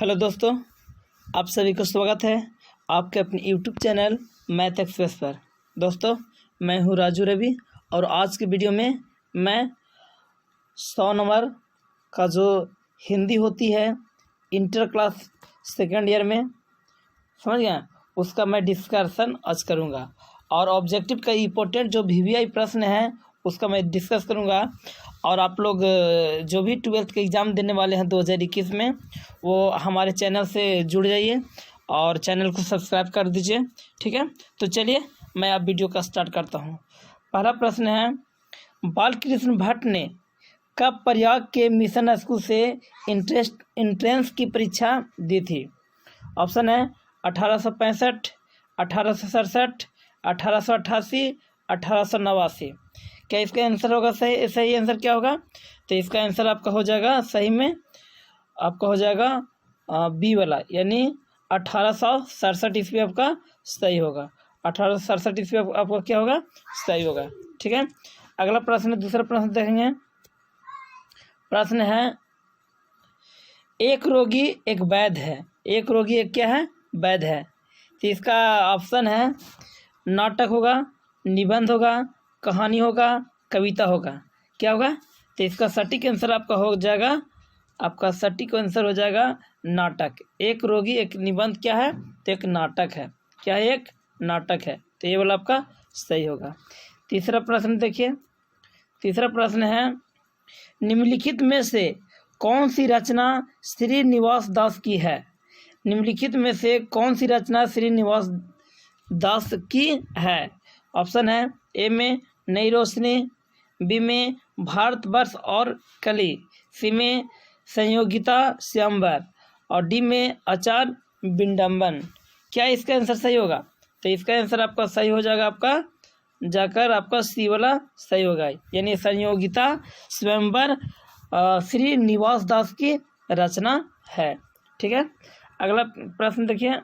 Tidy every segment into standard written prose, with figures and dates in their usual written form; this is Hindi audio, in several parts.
हेलो दोस्तों, आप सभी का स्वागत है आपके अपने यूट्यूब चैनल मैथ एक्सप्रेस पर। दोस्तों, मैं हूं राजू रवि और आज की वीडियो में मैं 100 नंबर का जो हिंदी होती है इंटर क्लास सेकेंड ईयर में, समझ गए, उसका मैं डिस्कशन आज करूंगा। और ऑब्जेक्टिव का इम्पोर्टेंट जो वीवीआई प्रश्न है उसका मैं डिस्कस करूंगा। और आप लोग जो भी 12th के एग्ज़ाम देने वाले हैं 2021 में, वो हमारे चैनल से जुड़ जाइए और चैनल को सब्सक्राइब कर दीजिए, ठीक है। तो चलिए मैं अब वीडियो का स्टार्ट करता हूँ। पहला प्रश्न है, बालकृष्ण भट्ट ने कब प्रयाग के मिशन स्कूल से इंट्रेंस की परीक्षा दी थी? ऑप्शन है 1865, 1867, 1888, 1889। क्या इसका आंसर होगा? सही आंसर क्या होगा? तो इसका आंसर आपका हो जाएगा, सही में आपका हो जाएगा बी वाला, यानी 1867 ईस्वी आपका सही होगा। 1867 ईस्वी आपका क्या होगा? सही होगा, ठीक है। अगला प्रश्न, दूसरा प्रश्न देखेंगे। प्रश्न है, एक रोगी एक वैद्य है। एक रोगी एक क्या है? वैद्य है। तो इसका ऑप्शन है नाटक होगा, निबंध होगा, कहानी होगा, कविता होगा। क्या होगा? तो इसका सटीक आंसर आपका हो जाएगा, आपका सटीक आंसर हो जाएगा नाटक। एक रोगी एक निबंध क्या है? तो एक नाटक है। क्या है? एक नाटक है। तो ये वाला आपका सही होगा। तीसरा प्रश्न देखिए। तीसरा प्रश्न है, निम्नलिखित में से कौन सी रचना श्रीनिवास दास की है? निम्नलिखित में से कौन सी रचना श्रीनिवास दास की है? ऑप्शन है ए में नई रोशनी, बी में भारतवर्ष और कली, सी में संयोगिता स्वयंवर और डी में आचार विडंबन। क्या इसका आंसर सही होगा? तो इसका आंसर आपका सही हो जाएगा, आपका जाकर आपका सी वाला सही होगा, यानी संयोगिता स्वयंवर श्रीनिवास दास की रचना है, ठीक है। अगला प्रश्न देखिए।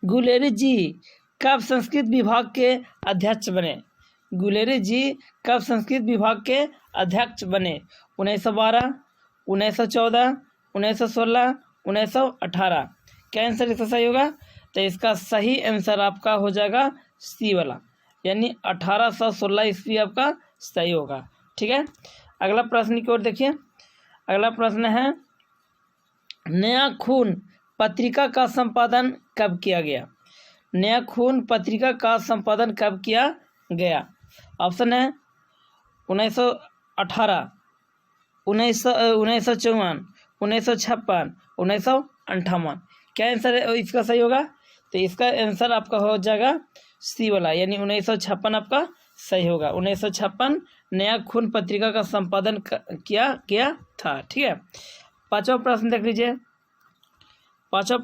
गुलेरी जी कब संस्कृत विभाग के अध्यक्ष बने? गुलेरी जी कब संस्कृत विभाग के अध्यक्ष बने? 1912, 1914, 1916, 1918। क्या आंसर इसका सही होगा? तो इसका सही आंसर आपका हो जाएगा सी वाला, यानी 1816 ईस्वी आपका सही होगा, ठीक है। अगला प्रश्न की ओर देखिए। अगला प्रश्न है, नया खून पत्रिका का संपादन कब किया गया? नया खून पत्रिका का संपादन कब किया गया? ऑप्शन है 1918, 1954, 1956, 1958। क्या आंसर है इसका सही होगा? तो इसका आंसर आपका हो जाएगा सी वाला, यानी 1956 आपका सही होगा। 1956 नया खून पत्रिका का संपादन किया गया था, ठीक है। पांचवा प्रश्न देख लीजिए। पांचवा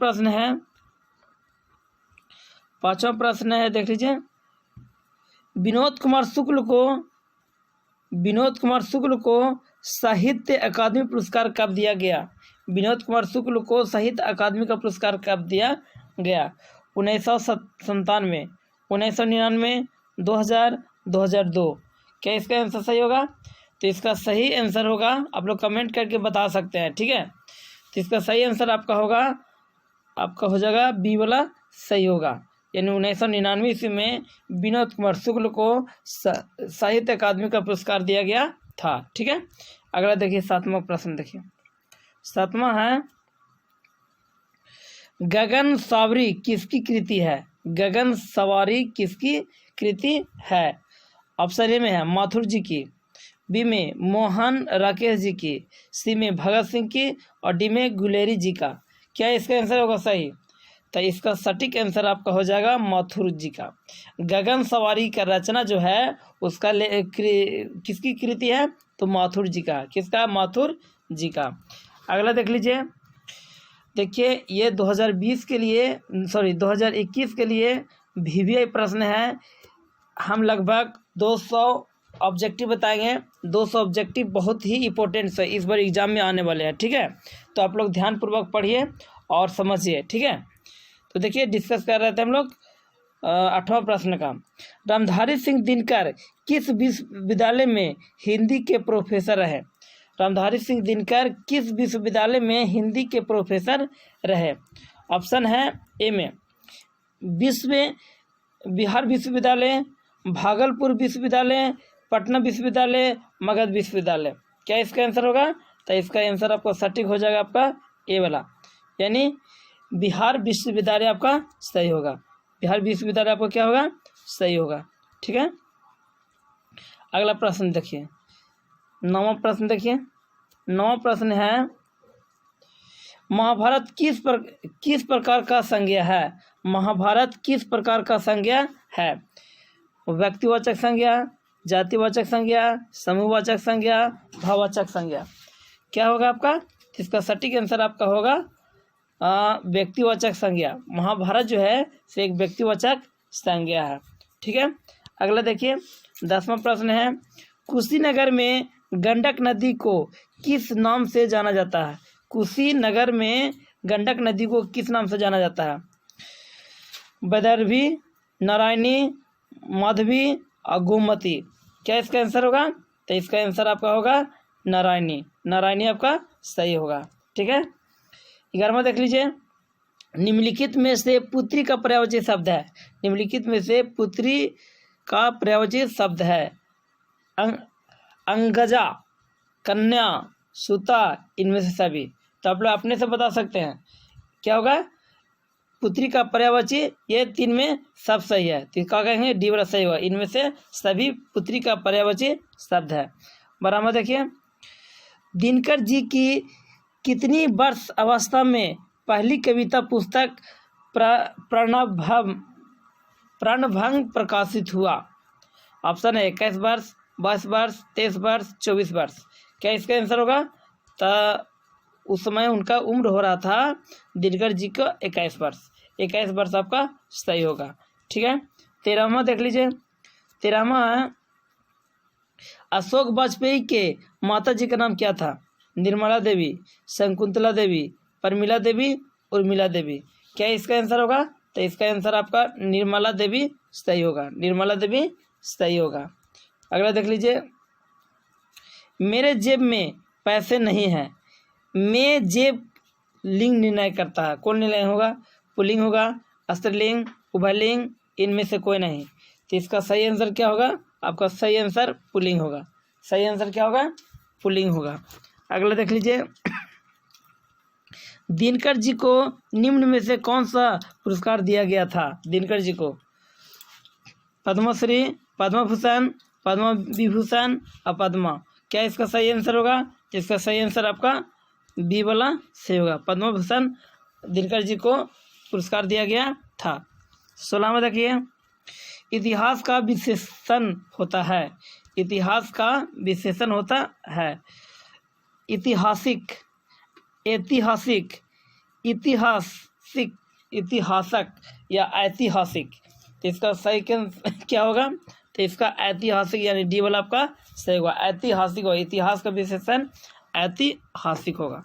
प्रश्न है देख लीजिए। विनोद कुमार शुक्ल को साहित्य अकादमी पुरस्कार कब दिया गया? विनोद कुमार शुक्ल को साहित्य अकादमी का पुरस्कार कब दिया गया? 1997, 1999, 2000, 2002। क्या इसका आंसर सही होगा? तो इसका सही आंसर होगा, आप लोग कमेंट करके बता सकते हैं, ठीक है। तो इसका सही आंसर आपका होगा, आपका हो जाएगा बी वाला सही होगा, यानी 1999 ईस्वी में विनोद कुमार शुक्ल को साहित्य अकादमी का पुरस्कार दिया गया था, ठीक है। अगला देखिए, सातवां प्रश्न देखिए। सातवां है, गगन सवारी किसकी कृति है? गगन सवारी किसकी कृति है? ऑप्शन ए में है माथुर जी की, बी में मोहन राकेश जी की, सी में भगत सिंह की और डी में गुलेरी जी का। क्या इसका आंसर होगा सही? तो इसका सटीक आंसर आपका हो जाएगा माथुर जी का। गगन सवारी का रचना जो है उसका किसकी कृति है? तो माथुर जी का। किसका? माथुर जी का। अगला देख लीजिए। देखिए, ये 2021 के लिए वीवीआई प्रश्न है। हम लगभग 200 ऑब्जेक्टिव बताएंगे। 200 ऑब्जेक्टिव बहुत ही इंपॉर्टेंट है, इस बार एग्जाम में आने वाले हैं, ठीक है। तो आप लोग ध्यानपूर्वक पढ़िए और समझिए, ठीक है। तो देखिए, डिस्कस कर रहे थे हम लोग 8वां प्रश्न का। रामधारी सिंह दिनकर किस विश्वविद्यालय में हिंदी के प्रोफेसर हैं? रामधारी सिंह दिनकर किस विश्वविद्यालय में हिंदी के प्रोफेसर रहे? ऑप्शन है ए में बिहार विश्वविद्यालय, भागलपुर विश्वविद्यालय, पटना विश्वविद्यालय, मगध विश्वविद्यालय। क्या इसका आंसर होगा? तो इसका आंसर आपको सटीक हो जाएगा आपका ए वाला, यानी बिहार विश्वविद्यालय आपका सही होगा। बिहार विश्वविद्यालय आपको क्या होगा? सही होगा। ठीक है, अगला प्रश्न देखिए, 9वां प्रश्न देखिए। 9वां प्रश्न है, महाभारत किस प्रकार का संज्ञा है? महाभारत किस प्रकार का संज्ञा है? व्यक्तिवाचक संज्ञा, जातिवाचक संज्ञा, समूहवाचक संज्ञा, भाववाचक संज्ञा। क्या होगा आपका? इसका सटीक आंसर आपका होगा व्यक्तिवाचक संज्ञा। महाभारत जो है से एक व्यक्तिवाचक संज्ञा है। ठीक है, अगला देखिए 10वां प्रश्न है, कुशीनगर में गंडक नदी को किस नाम से जाना जाता है? कुशीनगर में गंडक नदी को किस नाम से जाना जाता है? वैदर्भी, नारायणी, माधवी और गोमती। क्या इसका आंसर होगा? तो इसका आंसर आपका होगा नारायणी। नारायणी आपका सही होगा। ठीक है, 11वां देख लीजिए, निम्नलिखित में से पुत्री का पर्यायवाची शब्द है। निम्नलिखित में से पुत्री का पर्यायवाची शब्द है अंगजा, कन्या, सुता, इनमें से सभी। तो आप लोग अपने से बता सकते हैं क्या होगा पुत्री का पर्यायवाची। ये 3 में सब सही है, तो क्या कहेंगे? डी वाला सही होगा। इनमें से सभी पुत्री का पर्यायवाची शब्द है। 12वां देखिए, दिनकर जी की कितनी वर्ष अवस्था में पहली कविता पुस्तक प्राणभंग प्रकाशित हुआ? ऑप्शन है 21 वर्ष, 22 वर्ष, 23 वर्ष, 24 वर्ष। क्या इसका आंसर होगा? तो उस समय उनका उम्र हो रहा था दिनकर जी का 21 वर्ष। 21 वर्ष आपका सही होगा। ठीक है, 13वां देख लीजिए। 13वां है, अशोक वाजपेयी के माता जी का नाम क्या था? निर्मला देवी, शकुंतला देवी, परमिला देवी, उर्मिला देवी। क्या इसका आंसर होगा? तो इसका आंसर आपका निर्मला देवी सही होगा। निर्मला देवी सही होगा। अगला देख लीजिए, मेरे जेब में पैसे नहीं हैं। मैं जेब लिंग निर्णय करता है। कौन निर्णय होगा? पुल्लिंग होगा, स्त्रीलिंग, उभयलिंग, इनमें से कोई नहीं। तो इसका सही आंसर क्या होगा? आपका सही आंसर पुल्लिंग होगा। सही आंसर क्या होगा? पुल्लिंग होगा। अगला देख लीजिए, दिनकर जी को निम्न में से कौन सा पुरस्कार दिया गया था? दिनकर जी को पद्मश्री, पद्मभूषण, पद्म विभूषण और पद्मा। क्या इसका सही आंसर होगा? इसका सही आंसर आपका बी वाला सही होगा। पद्मभूषण दिनकर जी को पुरस्कार दिया गया था। 16वां देखिए, इतिहास का विशेषण होता है। इतिहास का विशेषण होता है ऐतिहासिक, ऐतिहासिक, इतिहासिक, इतिहासक या ऐतिहासिक। तो इसका सही क्या होगा? तो इसका ऐतिहासिक यानी डी वाला आपका सही होगा। ऐतिहासिक होगा, इतिहास का विशेषण ऐतिहासिक होगा।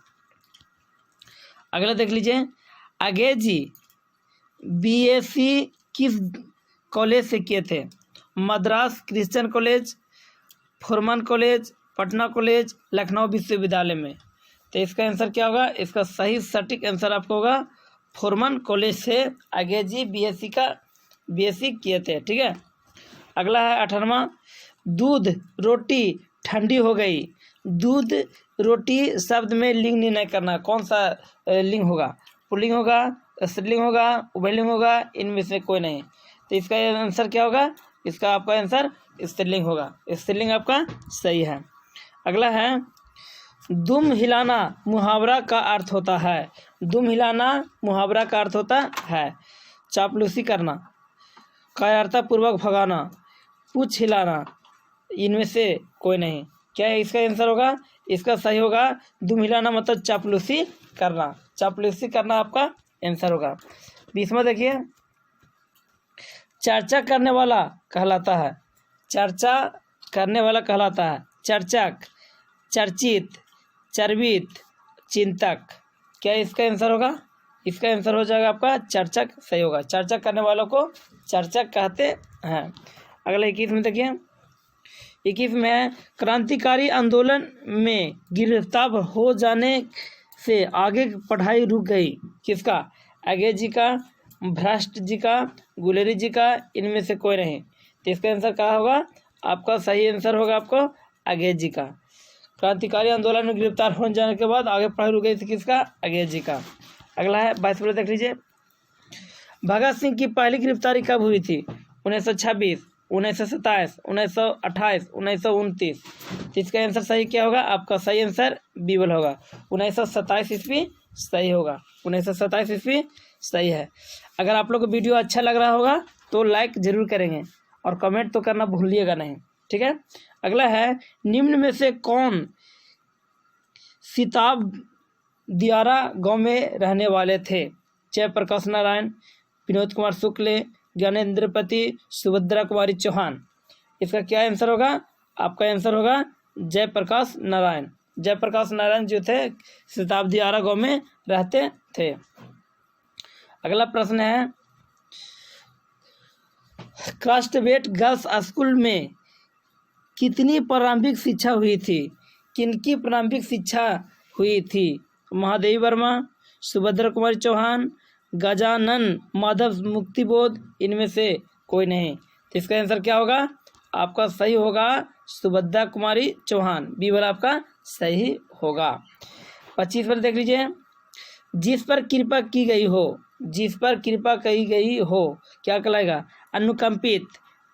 अगला देख लीजिए, अंग्रेजी बीएससी किस कॉलेज से किए थे? Madras Christian college, Forman college, Patna college, Lucknow विश्वविद्यालय में। तो इसका आंसर क्या होगा? इसका सही सटीक आंसर आपको होगा फुरमान कॉलेज से अंग्रेजी बीएससी किए थे। ठीक है, अगला है 18वां, दूध रोटी ठंडी हो गई। दूध रोटी शब्द में लिंग निर्णय करना। कौन सा लिंग होगा? पुल्लिंग होगा, स्त्रीलिंग होगा, उभयलिंग होगा, इनमें से कोई नहीं। तो इसका आंसर क्या होगा? इसका आपका आंसर स्त्रीलिंग होगा। स्त्रीलिंग आपका सही है। अगला है, दुम हिलाना मुहावरा का अर्थ होता है। दुम हिलाना मुहावरा का अर्थ होता है चापलूसी करना, कायरता पूर्वक भगाना, पूछ हिलाना, इनमें से कोई नहीं। क्या है इसका आंसर होगा? इसका सही होगा दुम हिलाना मतलब चापलूसी करना। चापलूसी करना आपका आंसर होगा। 20वां देखिए, चर्चा करने वाला कहलाता है। चर्चा करने वाला कहलाता है चर्चक, चर्चित, चर्वित, चिंतक। क्या इसका आंसर होगा? इसका आंसर हो जाएगा आपका चर्चक सही होगा। चर्चा करने वालों को चर्चक कहते हैं। अगला 21 में देखिए, 21 में है क्रांतिकारी आंदोलन में गिरफ्तार हो जाने से आगे पढ़ाई रुक गई। किसका? अंग्रेज जी का, भ्रष्ट जी का, गुलेरी जी का, इनमें से कोई नहीं। तो इसका आंसर क्या होगा? आपका सही आंसर होगा आपको अंग्रेज जी का। क्रांतिकारी आंदोलन में गिरफ्तार हो जाने के बाद आगे पढ़ाई रुक गई थी। किसका? अंग्रेज जी का। अगला है 22 देख लीजिए। भगत सिंह की पहली गिरफ्तारी कब हुई थी? 1926, 1927, 1928, 1929। तो इसका आंसर सही क्या होगा? आपका सही आंसर बीबल होगा। 1927 ईस्वी सही होगा। 1927 ईस्वी सही है। अगर आप लोग को वीडियो अच्छा लग रहा होगा तो लाइक जरूर करेंगे और कमेंट तो करना भूलिएगा नहीं, ठीक है। अगला है निम्न में से कौन सिताब दियारा गांव में रहने वाले थे? जयप्रकाश नारायण, विनोद कुमार शुक्ल, ज्ञानेंद्रपति, सुभद्रा कुमारी चौहान। इसका क्या आंसर होगा? आपका आंसर होगा जयप्रकाश नारायण। जयप्रकाश नारायण जो थे सिताब दियारा गांव में रहते थे। अगला प्रश्न है क्रास्टवेट गर्ल्स स्कूल में कितनी प्रारंभिक शिक्षा हुई थी? किनकी प्रारंभिक शिक्षा हुई थी? महादेवी वर्मा, सुभद्रा कुमारी चौहान, गजानन माधव मुक्तिबोध, इनमें से कोई नहीं। तो इसका आंसर क्या होगा? आपका सही होगा सुभद्रा कुमारी चौहान। बी वाला आपका सही होगा। 25 पर देख लीजिए। जिस पर कृपा की गई हो, जिस पर कृपा की गई हो क्या कहलाएगा? अनुकंपित,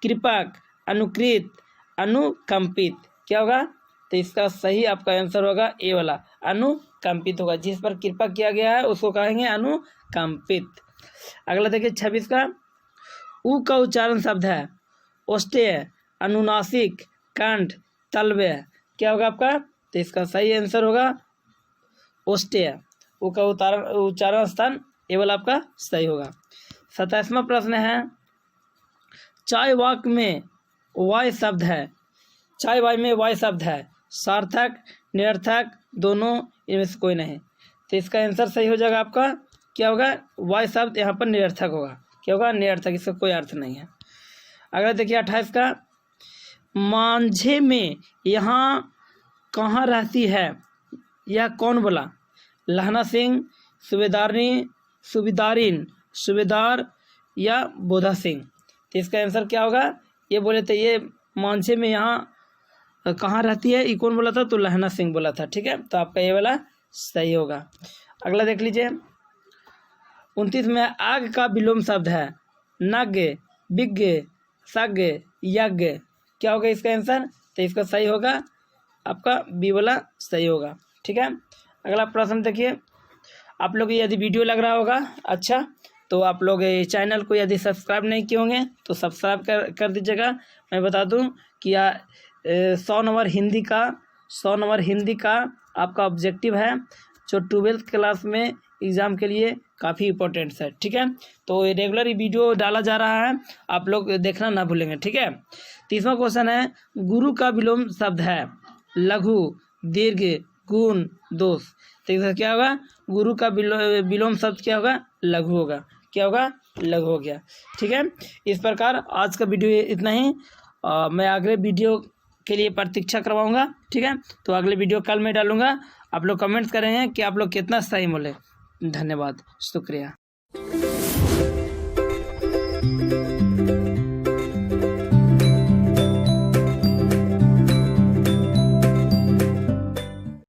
कृपक, अनुकृत, अनुकंपित। क्या होगा? तो इसका सही आपका आंसर होगा ए वाला, अनुकंपित होगा। जिस पर कृपा किया गया है उसको कहेंगे अनुकंपित। अगला देखिए 26 का। उ का उच्चारण शब्द है ओष्ठ्य, अनुनासिक, कंठ, तलव्य। क्या होगा आपका? तो इसका सही आंसर होगा ओष्ठ्य। उ का उच्चारण स्थान ए वाला आपका सही होगा। 27वां प्रश्न है चाय वाक में वाय शब्द है। चाय वाय में वाय शब्द है सार्थक, निरर्थक, दोनों, इनमें से कोई नहीं। तो इसका आंसर सही हो जाएगा आपका क्या होगा? वाय शब्द यहाँ पर निरर्थक होगा। क्या होगा? निरर्थक। इसका कोई अर्थ नहीं है। अगर देखिए 28 का। मांझे में यहाँ कहाँ रहती है? यह कौन बोला? लहना सिंह, सूबेदारनी, सूबेदारिन, सूबेदार या बोधा सिंह। तो इसका आंसर क्या होगा? ये बोले थे ये मांझे में यहाँ कहाँ रहती है, ये कौन बोला था? तो लहना सिंह बोला था, ठीक है। तो आपका ये वाला सही होगा। अगला देख लीजिए 29 में आग का विलोम शब्द है नग्य, विज्ञ, सज्ञ, यज्ञ। क्या होगा इसका आंसर? तो इसका सही होगा आपका बी वाला सही होगा, ठीक है। अगला प्रश्न देखिए। आप लोग यदि वीडियो लग रहा होगा अच्छा तो आप लोग चैनल को यदि सब्सक्राइब नहीं किए होंगे तो सब्सक्राइब कर दीजिएगा। मैं बता दूं कि 100 नंबर हिंदी का आपका ऑब्जेक्टिव है जो 12th क्लास में एग्ज़ाम के लिए काफ़ी इंपॉर्टेंट है, ठीक है। तो रेगुलर वीडियो डाला जा रहा है, आप लोग देखना ना भूलेंगे, ठीक है। 30वां क्वेश्चन है गुरु का विलोम शब्द है लघु, दीर्घ, गुण, दोष। तो इसका क्या होगा? गुरु का विलोम शब्द क्या होगा? लघु होगा। क्या होगा? लघु हो गया, ठीक है। इस प्रकार आज का वीडियो इतना ही। मैं अगले वीडियो के लिए प्रतीक्षा करवाऊंगा, ठीक है। तो अगले वीडियो कल मैं डालूंगा। आप लोग कमेंट्स करेंगे कि आप लोग कितना सही बोले। धन्यवाद, शुक्रिया।